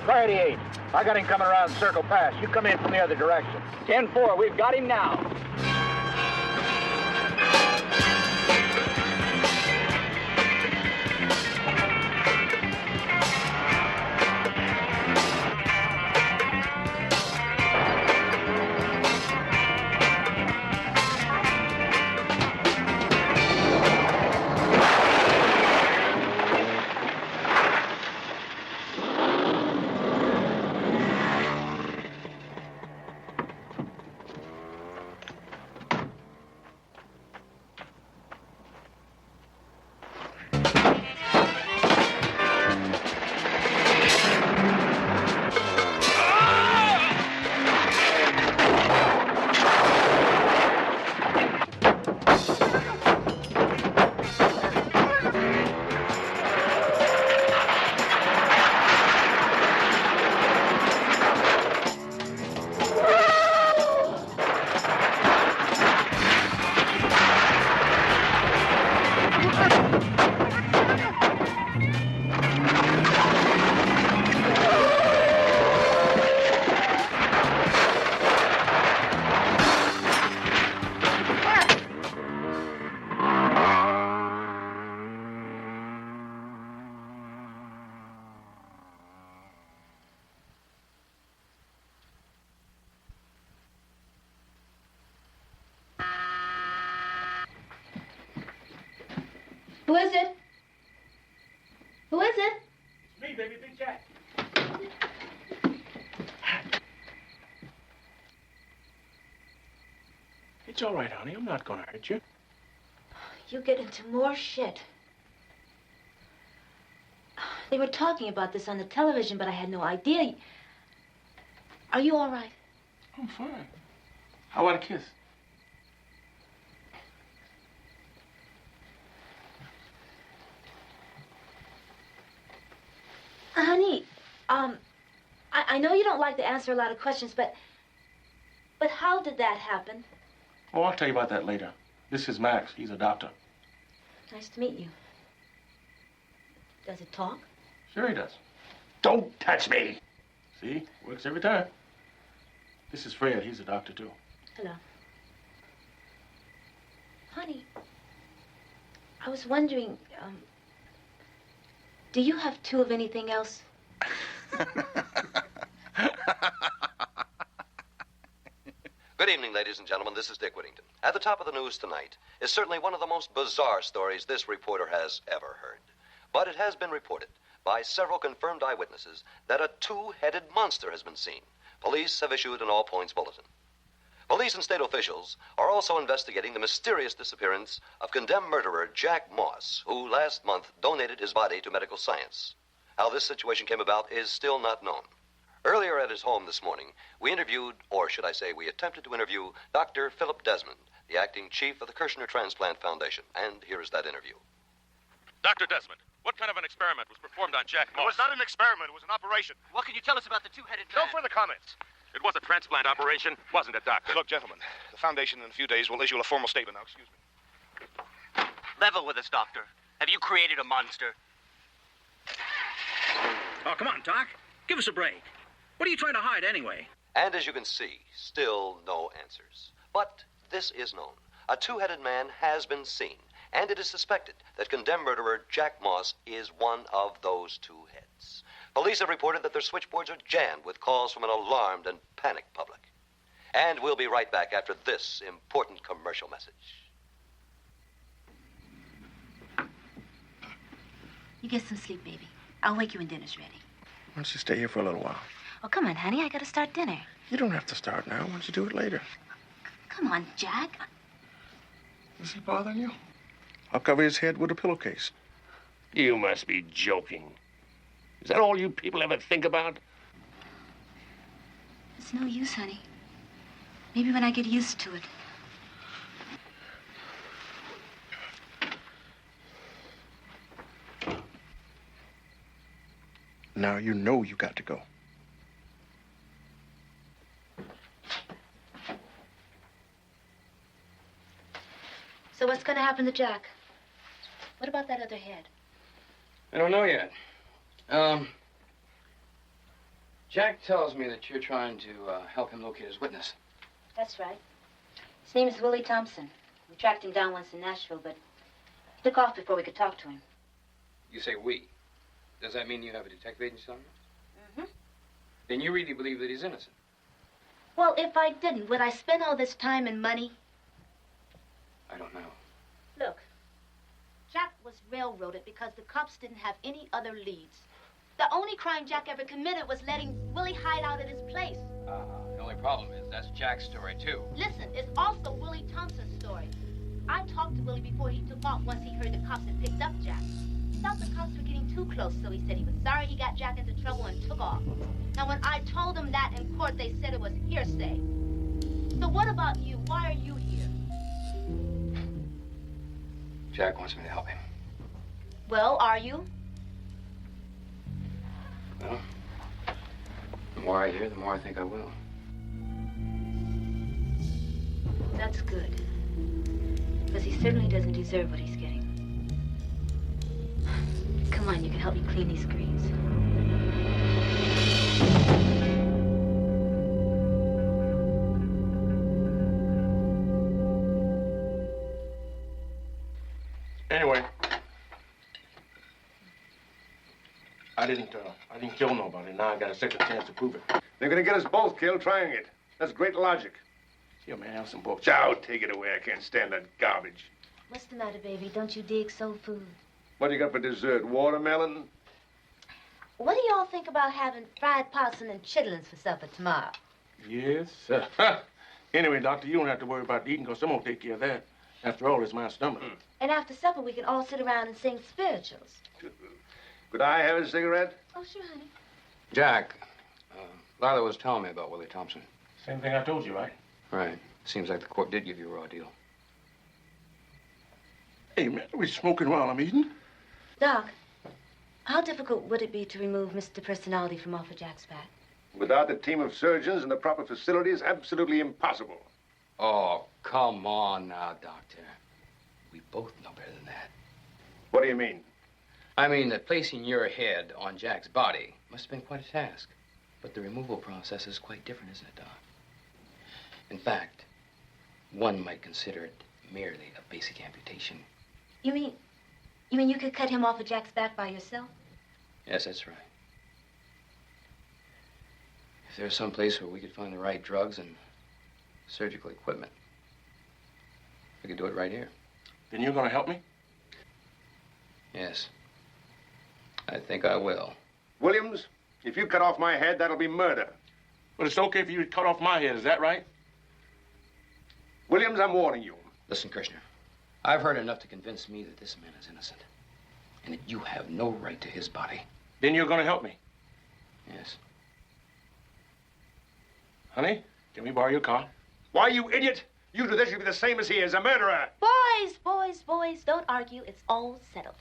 Try 88. I got him coming around Circle Pass. You come in from the other direction. 10-4, we've got him now. Who is it? Who is it? It's me, baby, Big Jack. It's all right, honey. I'm not gonna hurt you. You get into more shit. They were talking about this on the television, but I had no idea. Are you all right? I'm fine. How about a kiss? Honey, I know you don't like to answer a lot of questions, but how did that happen? Oh, I'll tell you about that later. This is Max. He's a doctor. Nice to meet you. Does it talk? Sure he does. Don't touch me. See? Works every time. This is Fred. He's a doctor, too. Hello. Honey, I was wondering, do you have two of anything else? Good evening, ladies and gentlemen. This is Dick Whittington. At the top of the news tonight is certainly one of the most bizarre stories this reporter has ever heard. But it has been reported by several confirmed eyewitnesses that a two-headed monster has been seen. Police have issued an all-points bulletin. Police and state officials are also investigating the mysterious disappearance of condemned murderer Jack Moss, who last month donated his body to medical science. How this situation came about is still not known. Earlier at his home this morning, we interviewed, or should I say we attempted to interview, Dr. Philip Desmond, the acting chief of the Kirshner Transplant Foundation. And here is that interview. Dr. Desmond, what kind of an experiment was performed on Jack Moss? It was not an experiment. It was an operation. What can you tell us about the two-headed No further comments. It was a transplant operation, wasn't it, Doctor? Look, gentlemen, the Foundation in a few days will issue a formal statement. Now, excuse me. Level with us, Doctor. Have you created a monster? Oh, come on, Doc. Give us a break. What are you trying to hide, anyway? And as you can see, still no answers. But this is known. A two-headed man has been seen, and it is suspected that condemned murderer Jack Moss is one of those two heads. Police have reported that their switchboards are jammed with calls from an alarmed and panicked public. And we'll be right back after this important commercial message. You get some sleep, baby. I'll wake you when dinner's ready. Why don't you stay here for a little while? Oh, come on, honey. I gotta start dinner. You don't have to start now. Why don't you do it later? Come on, Jack. Is he bothering you? I'll cover his head with a pillowcase. You must be joking. Is that all you people ever think about? It's no use, honey. Maybe when I get used to it. Now you know you got to go. So what's gonna happen to Jack? What about that other head? I don't know yet. Jack tells me that you're trying to help him locate his witness. That's right. His name is Willie Thompson. We tracked him down once in Nashville, but he took off before we could talk to him. You say we. Does that mean you have a detective agency on him? Mm-hmm. Then you really believe that he's innocent? Well, if I didn't, would I spend all this time and money? I don't know. Look, Jack was railroaded because the cops didn't have any other leads. The only crime Jack ever committed was letting Willie hide out at his place. The only problem is that's Jack's story, too. Listen, it's also Willie Thompson's story. I talked to Willie before he took off once he heard the cops had picked up Jack. He thought the cops were getting too close, so he said he was sorry he got Jack into trouble and took off. Now, when I told them that in court, they said it was hearsay. So what about you? Why are you here? Jack wants me to help him. Well, are you? Well, the more I hear, the more I think I will. That's good. Because he certainly doesn't deserve what he's getting. Come on, you can help me clean these screens. Anyway, I didn't kill nobody. Now I got a second chance to prove it. They're gonna get us both killed trying it. That's great logic. Here, man, have some books. Chow, take it away. I can't stand that garbage. What's the matter, baby? Don't you dig soul food? What do you got for dessert? Watermelon? What do y'all think about having fried possum and chitlins for supper tomorrow? Yes, sir. Anyway, Doctor, you don't have to worry about eating because I'm going to take care of that. After all, it's my stomach. And after supper, we can all sit around and sing spirituals. Could I have a cigarette? Oh, sure, honey. Jack, Lila was telling me about Willie Thompson. Same thing I told you, right? Right. Seems like the court did give you a raw deal. Hey, man, are we smoking while I'm eating? Doc, how difficult would it be to remove Mr. Personality from off of Jack's back? Without the team of surgeons and the proper facilities, absolutely impossible. Oh, come on now, Doctor. We both know better than that. What do you mean? I mean that placing your head on Jack's body must have been quite a task. But the removal process is quite different, isn't it, Doc? In fact, one might consider it merely a basic amputation. You mean you could cut him off of Jack's back by yourself? Yes, that's right. If there's some place where we could find the right drugs and surgical equipment, we could do it right here. Then you're going to help me? Yes. I think I will. Williams, if you cut off my head, that'll be murder. But it's okay for you to cut off my head, is that right? Williams, I'm warning you. Listen, Kirshner. I've heard enough to convince me that this man is innocent. And that you have no right to his body. Then you're going to help me? Yes. Honey, can we borrow your car? Why, you idiot? You do this, you'll be the same as he is, a murderer. Boys, don't argue. It's all settled.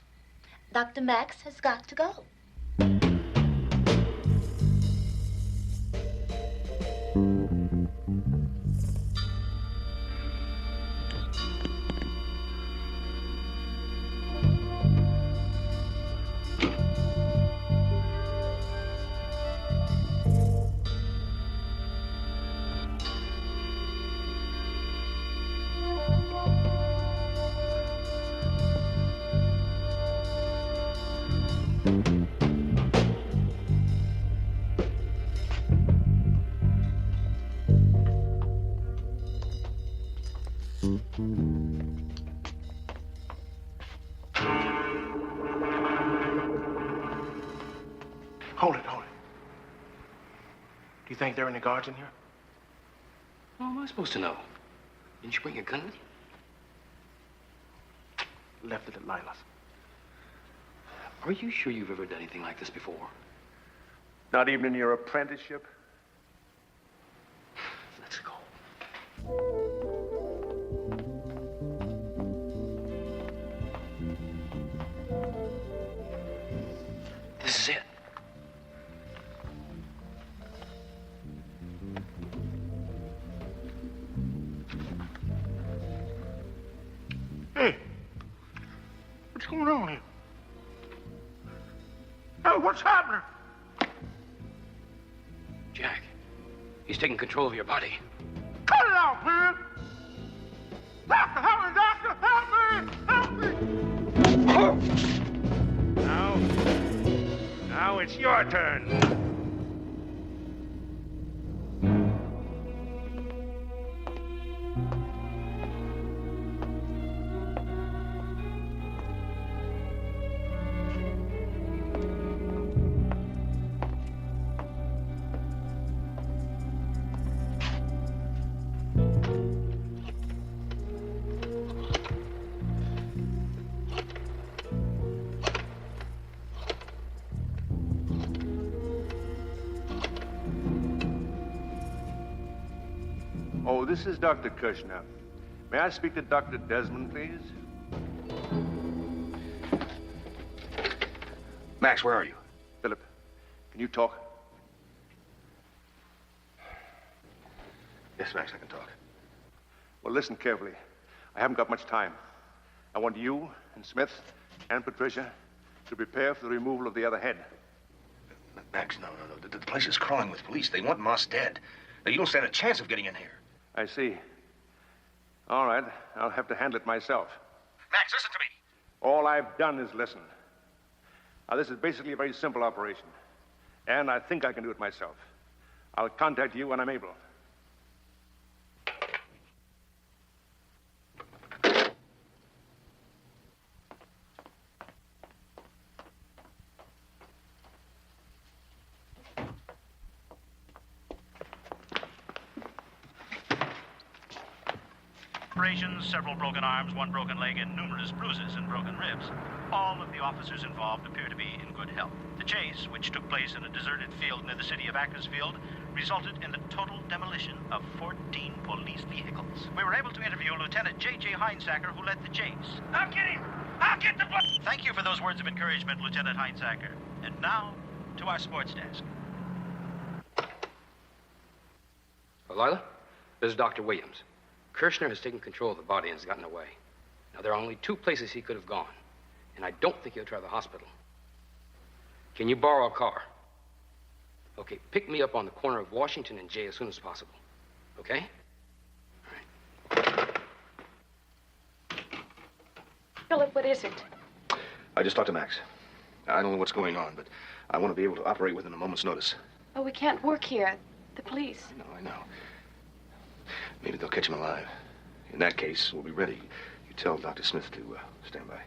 Dr. Max has got to go. Hold it. Do you think there are any guards in here? How am I supposed to know? Didn't you bring your gun with you? Left it at Lila's. Are you sure you've ever done anything like this before? Not even in your apprenticeship? Let's go. This is it. Hey, what's going on here? Hey, what's happening? Jack, he's taking control of your body. Cut it out, man! Doctor, help me, doctor! Help me! Help me! Now it's your turn. Oh, this is Dr. Kirshner. May I speak to Dr. Desmond, please? Max, where are you? Philip, can you talk? Yes, Max, I can talk. Well, listen carefully. I haven't got much time. I want you and Smith and Patricia to prepare for the removal of the other head. Max, no. The place is crawling with police. They want Moss dead. Now, you don't stand a chance of getting in here. I see. All right, I'll have to handle it myself. Max, listen to me. All I've done is listen. Now, this is basically a very simple operation, and I think I can do it myself. I'll contact you when I'm able. Several broken arms, one broken leg, and numerous bruises and broken ribs. All of the officers involved appear to be in good health. The chase, which took place in a deserted field near the city of Ackersfield, resulted in the total demolition of 14 police vehicles. We were able to interview Lieutenant J.J. Heinsacker, who led the chase. I'll get him! I'll get the blood! Thank you for those words of encouragement, Lieutenant Heinsacker. And now, to our sports desk. Lila, this is Dr. Williams. Kirshner has taken control of the body and has gotten away. Now, there are only two places he could have gone, and I don't think he'll try the hospital. Can you borrow a car? Okay, pick me up on the corner of Washington and J as soon as possible. Okay? All right. Philip, what is it? I just talked to Max. I don't know what's going on, but I want to be able to operate within a moment's notice. Oh, we can't work here. The police. I know. Maybe they'll catch him alive. In that case, we'll be ready. You tell Dr. Smith to stand by.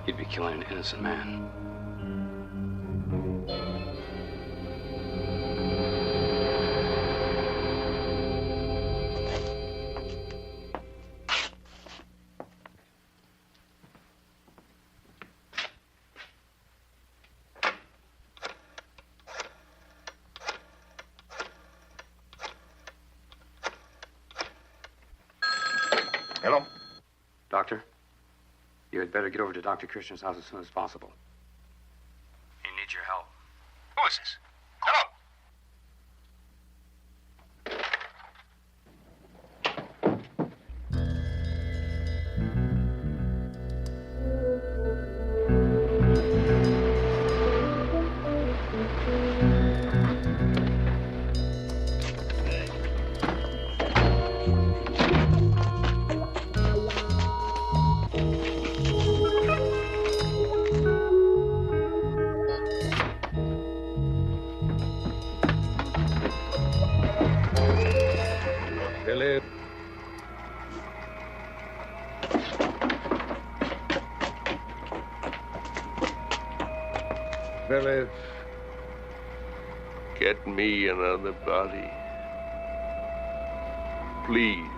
You'd be killing an innocent man. Hello? Doctor, you had better get over to Dr. Kirshner's house as soon as possible. He needs your help. Who is this? Hello? Philip. Philip. Get me another body. Please.